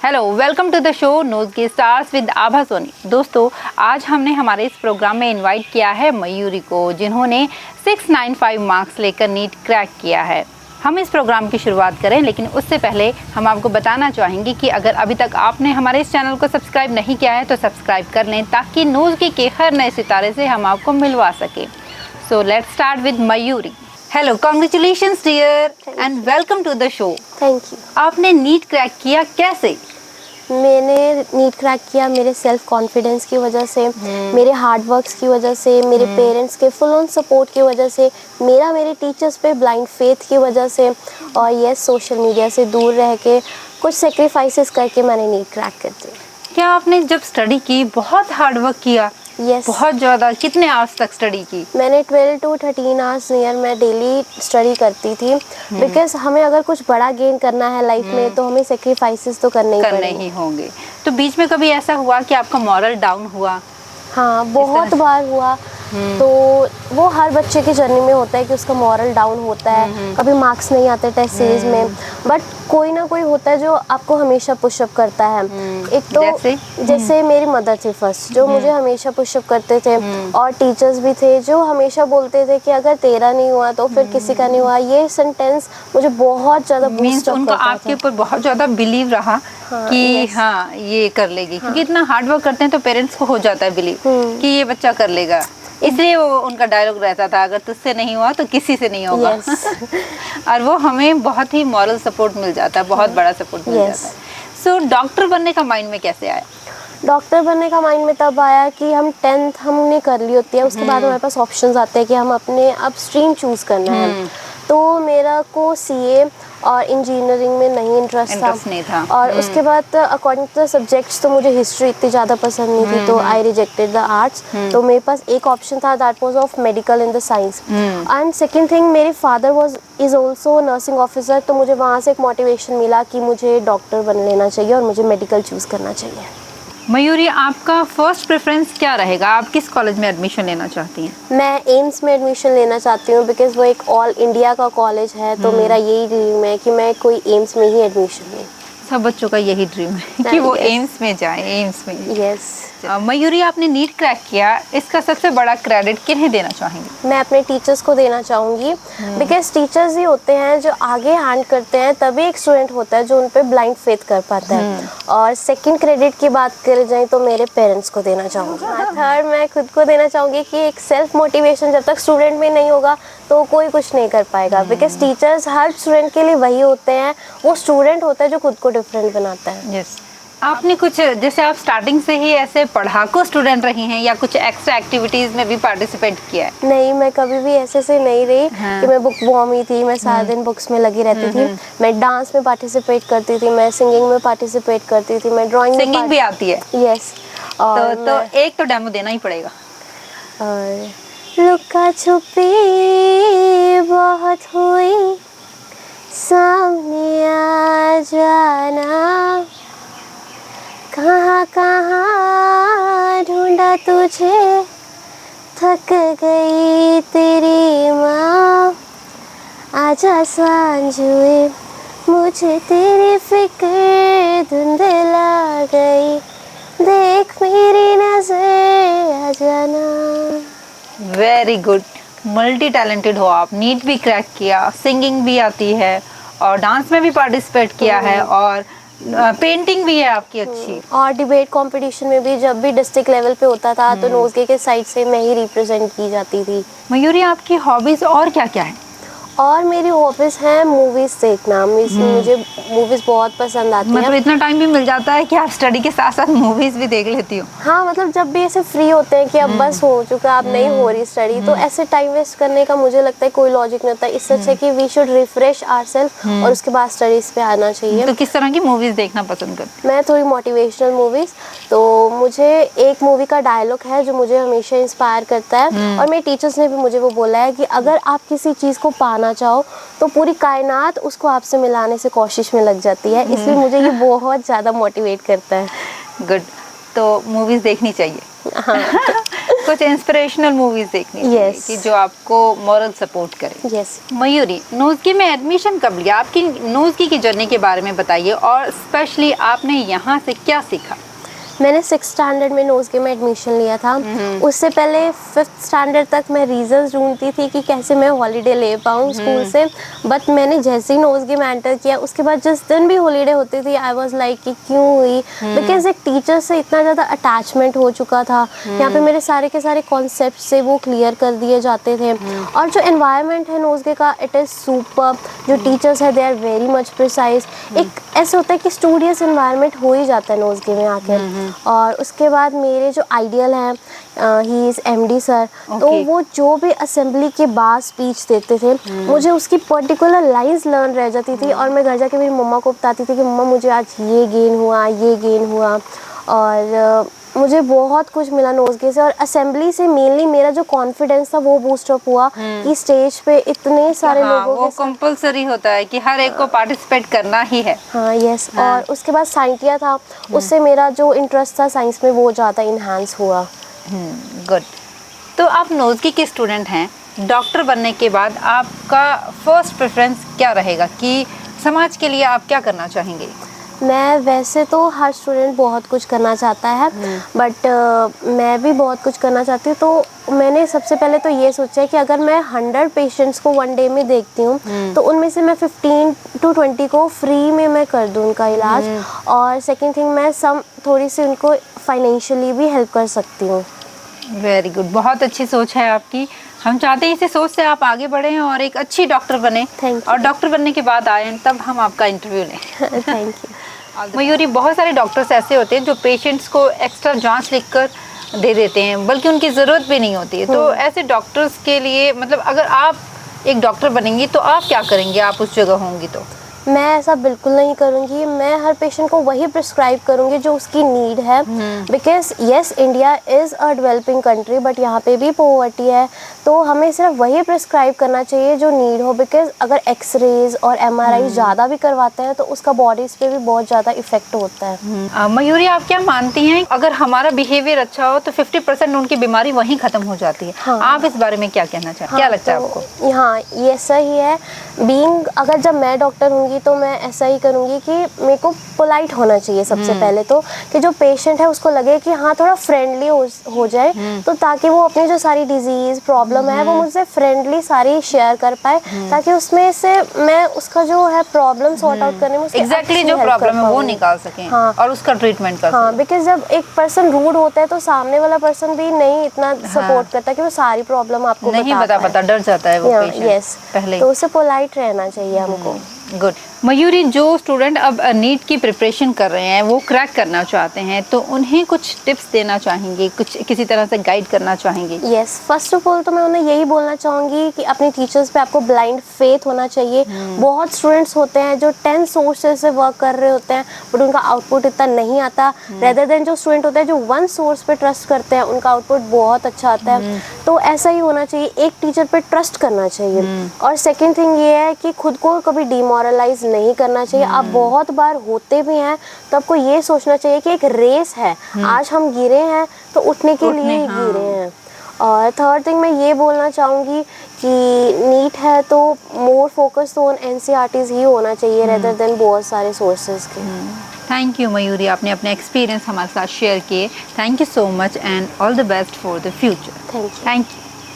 Hello, welcome to the show news के stars with Abha Soni. दोस्तों, आज हमने हमारे इस प्रोग्राम में इनवाइट किया है मयूरी को, जिन्होंने 695 मार्क्स लेकर नीट क्रैक किया है। हम इस प्रोग्राम की शुरुआत करें, लेकिन उससे पहले हम आपको बताना चाहेंगे कि अगर अभी तक आपने हमारे इस चैनल को सब्सक्राइब नहीं किया है तो सब्सक्राइब कर लें, ताकि न्यूज़ के हर नए सितारे से हम आपको मिलवा सकें। So let's start with Mayuri. Hello, congratulations dear and welcome to the show. Thank you. आपने नीट क्रैक किया कैसे? मैंने नीट क्रैक किया मेरे सेल्फ कॉन्फिडेंस की वजह से, मेरे हार्ड वर्क्स की वजह से, मेरे पेरेंट्स के फुल ऑन सपोर्ट की वजह से, मेरे टीचर्स पे ब्लाइंड फेथ की वजह से, और यस सोशल मीडिया से दूर रह के कुछ सेक्रीफाइसेस करके मैंने नीट क्रैक कर दी। क्या आपने जब स्टडी की बहुत हार्ड वर्क किया? यस, बहुत ज़्यादा। कितने आवर्स तक स्टडी की? मैंने 12 to 13 आवर्स नियर मैं डेली स्टडी करती थी, बिकॉज हमें अगर कुछ बड़ा गेन करना है लाइफ में तो हमें सेक्रीफाइसेस तो करने ही होंगे। तो बीच में कभी ऐसा हुआ कि आपका मॉरल डाउन हुआ? हाँ, बहुत बार हुआ। तो वो हर बच्चे की जर्नी में होता है कि उसका मॉरल डाउन होता है, कभी मार्क्स नहीं आते टेस्ट सीरीज में, बट कोई ना कोई होता है जो आपको हमेशा पुशअप करता है। एक तो जैसे मेरी मदर थी फर्स्ट, जो मुझे हमेशा पुशअप करते थे, और टीचर्स भी थे जो हमेशा बोलते थे कि अगर तेरा नहीं हुआ तो फिर किसी का नहीं हुआ। ये सेंटेंस मुझे बहुत ज़्यादा बूस्ट अप करता था। आपके ऊपर बहुत ज़्यादा बिलीव रहा कि हाँ ये कर लेगी, क्योंकि इतना हार्ड वर्क करते हैं तो पेरेंट्स को हो जाता है बिलीव कि ये बच्चा कर लेगा। इसलिए वो उनका डायलॉग रहता था, अगर तुझसे नहीं हुआ तो किसी से नहीं होगा। और वो हमें बहुत ही मॉरल सपोर्ट मिल जाता है, बहुत बड़ा सपोर्ट मिल जाता है। सो डॉक्टर बनने का माइंड में कैसे आया? डॉक्टर बनने का माइंड में तब आया कि हम 10th हमने कर ली होती है, उसके बाद हमारे पास ऑप्शंस आते हैं कि हम अपने अब स्ट्रीम चूज़ करना है। तो मेरा को सीए और इंजीनियरिंग में नहीं इंटरेस्ट था। और उसके बाद अकॉर्डिंग टू द सब्जेक्ट्स तो मुझे हिस्ट्री इतनी ज़्यादा पसंद नहीं थी, तो आई रिजेक्टेड द आर्ट्स। तो मेरे पास एक ऑप्शन था, that was of medical in the science. And second thing, मेरे father is also nursing officer, तो मुझे वहाँ से एक मोटिवेशन मिला कि मुझे डॉक्टर बन लेना चाहिए और मुझे मेडिकल चूज़ करना चाहिए। मयूरी, आपका फर्स्ट प्रेफरेंस क्या रहेगा? आप किस कॉलेज में एडमिशन लेना चाहती हैं? मैं एम्स में एडमिशन लेना चाहती हूँ, बिकॉज वो एक ऑल इंडिया का कॉलेज है। तो मेरा यही ड्रीम है कि मैं कोई एम्स में ही एडमिशन लूँ। सब बच्चों का यही ड्रीम है कि वो एम्स में जाए, एम्स में। यस। मयूरी, आपने नीट क्रैक किया, इसका सबसे बड़ा क्रेडिट किन्हें देना चाहेंगी? मैं अपने टीचर्स को देना चाहूँगी, बिकॉज टीचर्स ही होते हैं जो आगे हैंड करते हैं, तभी एक स्टूडेंट होता है जो उन पे ब्लाइंड फेथ कर पाता है। और सेकंड क्रेडिट की बात करें जाए तो मेरे पेरेंट्स को देना चाहूँगी। थर्ड, मैं खुद को देना चाहूँगी कि एक सेल्फ मोटिवेशन जब तक स्टूडेंट में नहीं होगा तो कोई कुछ नहीं कर पाएगा, बिकॉज टीचर्स हर स्टूडेंट के लिए वही होते हैं, वो स्टूडेंट होता है जो खुद को डिफरेंट बनाता है। यस। आपने कुछ, जैसे आप स्टार्टिंग से ही ऐसे पढ़ाकू स्टूडेंट रही हैं, या कुछ एक्स्ट्रा एक्टिविटीज में भी पार्टिसिपेट किया है? नहीं, मैं कभी भी ऐसे से नहीं रही कि मैं बुक वॉर्मी थी, मैं सारा दिन बुक्स में लगी रहती थी। मैं डांस में पार्टिसिपेट करती थी, मैं सिंगिंग में पार्टिसिपेट करती थी, मैं ड्राइंग में। सिंगिंग भी आती है? यस। और तो एक तो डेमो देना ही पड़ेगा। और लुका छुपी बहुत हुई, सामने आ जाना, कहाँ कहाँ ढूंढा तुझे, थक गई तेरी माँ, आजा सांझ हुए, मुझे तेरी फिक्र धुंधला गई, देख मेरी नजर आ जाना। वेरी गुड, मल्टी टैलेंटेड हो आप। नीट भी क्रैक किया, सिंगिंग भी आती है, और डांस में भी पार्टिसिपेट किया है, और पेंटिंग भी है आपकी अच्छी। और डिबेट कंपटीशन में भी जब भी डिस्ट्रिक्ट लेवल पे होता था तो नोज़गे के साइड से मैं ही रिप्रेजेंट की जाती थी। मयूरी, आपकी हॉबीज और क्या क्या है? और मेरी हॉबीज हैं मूवीज देखना। मुझे मूवीज बहुत पसंद आती हैं। मतलब इतना टाइम भी मिल जाता है कि आप स्टडी के साथ साथ मूवीज भी देख लेती हो? हाँ, मतलब जब भी ऐसे फ्री होते हैं कि अब बस हो चुका, अब नहीं हो रही स्टडी, तो ऐसे टाइम वेस्ट करने का मुझे लगता है कोई लॉजिक नहीं होता। इससे अच्छा कि वी शुड रिफ्रेश आवरसेल्फ और उसके बाद स्टडीज पे आना चाहिए। तो किस तरह की मूवीज देखना पसंद करती? मैं थोड़ी मोटिवेशनल मूवीज। तो मुझे एक मूवी का डायलॉग है जो मुझे हमेशा इंस्पायर करता है, और मेरे टीचर्स ने भी मुझे वो बोला है कि अगर आप किसी चीज़ को पाना चाहो तो पूरी कायनात उसको आपसे मिलाने से कोशिश में लग जाती है। इसलिए मुझे ये बहुत ज़्यादा मोटिवेट करता है। गुड। तो मूवीज देखनी चाहिए। हाँ। कुछ इंस्पिरेशनल मूवीज देखनी चाहिए Yes. कि जो आपको मॉरल सपोर्ट करे। यस। मयूरी, नोज़गी में एडमिशन कब लिया? आपकी नोज़गी की जर्नी के बारे में बताइए और स्पेशली आपने यहाँ से क्या सीखा? मैंने 6th स्टैंडर्ड में नोज़गी में एडमिशन लिया था। उससे पहले 5th स्टैंडर्ड तक मैं रीजंस ढूंढती थी कि कैसे मैं हॉलीडे ले पाऊँ स्कूल से, बट मैंने जैसे ही नोज़गी में एंटर किया उसके बाद जिस दिन भी हॉलीडे होती थी आई वाज लाइक कि क्यों हुई, बिकॉज एक टीचर से इतना ज़्यादा अटैचमेंट हो चुका था। यहाँ पे मेरे सारे के सारे कॉन्सेप्ट से वो क्लियर कर दिए जाते थे, और जो एनवायरनमेंट है नोज़गी का इट इज़ सुपर। जो टीचर्स है they are very much precise. एक ऐसे होता है कि स्टूडियस एनवायरनमेंट हो ही जाता है नोज़गी में आके। और उसके बाद मेरे जो आइडियल हैं ही इज़ MD सर, तो वो जो भी असेंबली के बाद स्पीच देते थे मुझे उसकी पर्टिकुलर लाइंस लर्न रह जाती थी, और मैं घर जाके मेरी मम्मा को बताती थी कि मम्मा मुझे आज ये गेन हुआ, ये गेन हुआ। और मुझे बहुत कुछ मिला नोज़गी से, और असेंबली से मेनली मेरा जो कॉन्फिडेंस था वो बूस्ट अप हुआ कि स्टेज पे इतने सारे लोगों वो के साथ। कंपलसरी होता है कि हर एक को पार्टिसिपेट करना ही है। हाँ यस। और उसके बाद साइंटिया था, उससे मेरा जो इंटरेस्ट था साइंस में वो ज़्यादा इन्हांस हुआ। गुड। तो आप नोज़गी के स्टूडेंट हैं, डॉक्टर बनने के बाद आपका फर्स्ट प्रेफरेंस क्या रहेगा कि समाज के लिए आप क्या करना चाहेंगे? मैं वैसे तो हर स्टूडेंट बहुत कुछ करना चाहता है, बट मैं भी बहुत कुछ करना चाहती हूँ। तो मैंने सबसे पहले तो ये सोचा है कि अगर मैं 100 पेशेंट्स को वन डे में देखती हूँ तो उनमें से मैं 15 to 20 को फ्री में मैं कर दूँ उनका इलाज। और सेकेंड थिंग, मैं थोड़ी सी उनको फाइनेंशियली भी हेल्प कर सकती हूँ। वेरी गुड, बहुत अच्छी सोच है आपकी। हम चाहते हैं इसी सोच से आप आगे बढ़ें और एक अच्छी डॉक्टर बने। Thank you. और डॉक्टर बनने के बाद आए तब हम आपका इंटरव्यू लें। Thank you. मयूरी, बहुत सारे डॉक्टर्स ऐसे होते हैं जो पेशेंट्स को एक्स्ट्रा जांच लिखकर दे देते हैं, बल्कि उनकी ज़रूरत भी नहीं होती है। तो ऐसे डॉक्टर्स के लिए मतलब अगर आप एक डॉक्टर बनेंगी तो आप क्या करेंगे? आप उस जगह होंगी तो? मैं ऐसा बिल्कुल नहीं करूँगी। मैं हर पेशेंट को वही प्रिस्क्राइब करूँगी जो उसकी नीड है, because yes India is a developing country, but यहाँ पे भी पॉवर्टी है। तो हमें सिर्फ वही प्रिस्क्राइब करना चाहिए जो नीड हो, बिकॉज अगर एक्सरेज और MRI ज़्यादा भी करवाते हैं तो उसका बॉडीज़ पे भी बहुत ज़्यादा इफेक्ट होता है। मयूरी, आप क्या मानती हैं अगर हमारा बिहेवियर अच्छा हो तो 50% उनकी बीमारी वहीं ख़त्म हो जाती है? हाँ। आप इस बारे में क्या कहना चाहते हैं? क्या लगता है आपको? हाँ ये सही है। अगर जब मैं डॉक्टर होंगी तो मैं ऐसा ही करूँगी कि मेरे को पोलाइट होना चाहिए सबसे पहले तो, कि जो पेशेंट है उसको लगे कि हाँ थोड़ा फ्रेंडली हो जाए, तो ताकि वो अपनी जो सारी डिजीज़ प्रॉब्लम है वो मुझसे फ्रेंडली सारी शेयर कर पाए, ताकि उसमें से मैं उसका जो है प्रॉब्लम सॉर्ट आउट करने में एग्जैक्टली जो प्रॉब्लम है वो निकाल सकें। हाँ। और उसका ट्रीटमेंट कर हाँ, बिकॉज जब एक पर्सन रूड होता है तो सामने वाला पर्सन भी नहीं इतना सपोर्ट करता कि वो सारी प्रॉब्लम आपको नहीं पता डर जाता है वो पेशेंट यस पहले। तो उससे पोलाइट रहना चाहिए हमको। गुड। मयूरी, जो स्टूडेंट अब नीट की प्रिपरेशन कर रहे हैं, वो क्रैक करना चाहते हैं, तो उन्हें कुछ टिप्स देना चाहेंगे, कुछ किसी तरह से गाइड करना चाहेंगे? यस, फर्स्ट ऑफ ऑल तो मैं उन्हें यही बोलना चाहूँगी कि अपनी टीचर्स पे आपको ब्लाइंड फेथ होना चाहिए। बहुत स्टूडेंट्स होते हैं जो 10 सोर्सेज से वर्क कर रहे होते हैं बट उनका आउटपुट इतना नहीं आता, रेदर देन जो स्टूडेंट होते हैं जो वन सोर्स पे ट्रस्ट करते हैं उनका आउटपुट बहुत अच्छा आता है। तो ऐसा ही होना चाहिए, एक टीचर पे ट्रस्ट करना चाहिए। और सेकेंड थिंग ये है कि खुद को कभी डिमोरलाइज नहीं करना चाहिए। आप बहुत बार होते भी हैं तो आपको ये सोचना चाहिए कि एक रेस है, आज हम गिरे हैं तो उठने के लिए ही गिरे हैं। और थर्ड थिंग मैं ये बोलना चाहूँगी कि नीट है तो मोर फोकस तो ऑन NCERTs ही होना चाहिए रेदर देन बहुत सारे सोर्सेज के। थैंक यू मयूरी, आपने अपने एक्सपीरियंस हमारे साथ शेयर किए। Thank you so much and all the best for the future. Thank you. Thank you.